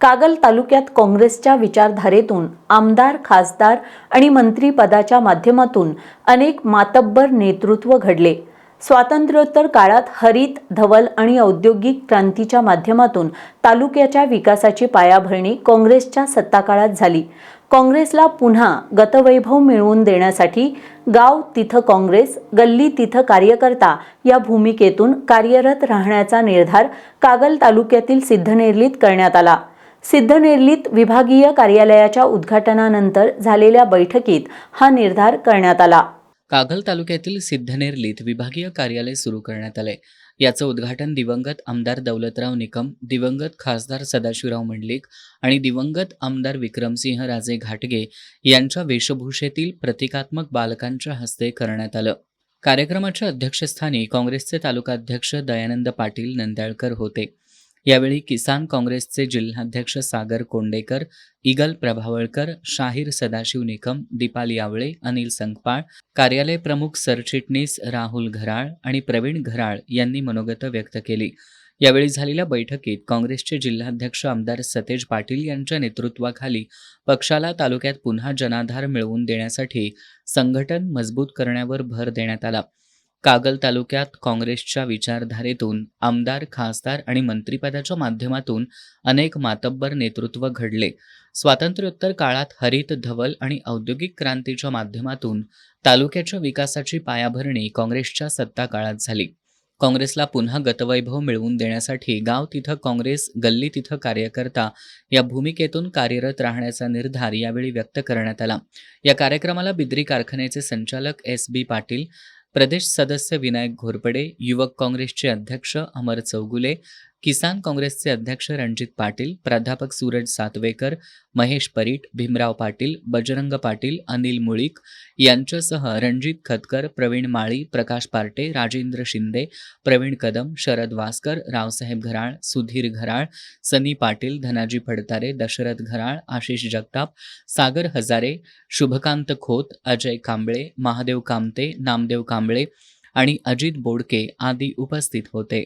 कागल तालुक्यात काँग्रेसच्या विचारधारेतून आमदार, खासदार आणि मंत्रिपदाच्या माध्यमातून अनेक मातब्बर नेतृत्व घडले। स्वातंत्र्योत्तर काळात हरित, धवल आणि औद्योगिक क्रांतीच्या माध्यमातून तालुक्याच्या विकासाची पायाभरणी काँग्रेसच्या सत्ताकाळात झाली। काँग्रेसला पुन्हा गतवैभव मिळवून देण्यासाठी गाव तिथं काँग्रेस, गल्ली तिथं कार्यकर्ता या भूमिकेतून कार्यरत राहण्याचा निर्धार कागल तालुक्यातील सिद्धनेरलीत करण्यात आला। सिद्धनेरलीत विभागीय कार्यालयाच्या उद्घाटनानंतर झालेल्या बैठकीत हा निर्धार करण्यात आला। कागल तालुक्यातील सिद्धनेरलीत विभागीय कार्यालय सुरू करण्यात आले। याचं उद्घाटन दिवंगत आमदार दौलतराव निकम, दिवंगत खासदार सदाशिवराव मंडलिक आणि दिवंगत आमदार विक्रमसिंह राजे घाटगे यांच्या वेशभूषेतील प्रतिकात्मक बालकांच्या हस्ते करण्यात आलं। कार्यक्रमाच्या अध्यक्षस्थानी काँग्रेसचे तालुकाध्यक्ष दयानंद पाटील नंद्याळकर होते। यावेळी किसान काँग्रेसचे जिल्हाध्यक्ष सागर कोंडेकर, इगल प्रभावळकर, शाहीर सदाशिव निकम, दीपाली यावळे, अनिल संकपाळ, कार्यालय प्रमुख सरचिटणीस राहुल घराळ आणि प्रवीण घराळ यांनी मनोगत व्यक्त केली। यावेळी झालेल्या बैठकीत काँग्रेसचे जिल्हाध्यक्ष आमदार सतेज पाटील यांच्या नेतृत्वाखाली पक्षाला तालुक्यात पुन्हा जनाधार मिळवून देण्यासाठी संघटन मजबूत करण्यावर भर देण्यात आला। कागल तालुक्यात काँग्रेसच्या विचारधारेतून आमदार, खासदार आणि मंत्रिपदाच्या माध्यमातून अनेक मातब्बर नेतृत्व घडले। स्वातंत्र्योत्तर काळात हरित, धवल आणि औद्योगिक क्रांतीच्या माध्यमातून तालुक्याच्या विकासाची पायाभरणी काँग्रेसच्या सत्ता काळात झाली। काँग्रेसला पुन्हा गतवैभव मिळवून देण्यासाठी गाव तिथं काँग्रेस, गल्ली तिथं कार्यकर्ता या भूमिकेतून कार्यरत राहण्याचा निर्धार यावेळी व्यक्त करण्यात आला। या कार्यक्रमाला बिद्री कारखान्याचे संचालक S.B. पाटील, प्रदेश सदस्य विनायक घोरपडे, युवक काँग्रेसचे अध्यक्ष अमर चौगुले, किसान काँग्रेसचे अध्यक्ष रणजित पाटील, प्राध्यापक सूरज सातवेकर, महेश परीट, भीमराव पाटील, बजरंग पाटील, अनिल मुळीक यांच्यासह रणजित खतकर, प्रवीण माळी, प्रकाश पार्टे, राजेंद्र शिंदे, प्रवीण कदम, शरद वासकर, रावसाहेब घराळ, सुधीर घराळ, सनी पाटील, धनाजी फडतारे, दशरथ घराळ, आशिष जगताप, सागर हजारे, शुभकांत खोत, अजय कांबळे, महादेव कामते, नामदेव कांबळे आणि अजित बोडके आदी उपस्थित होते।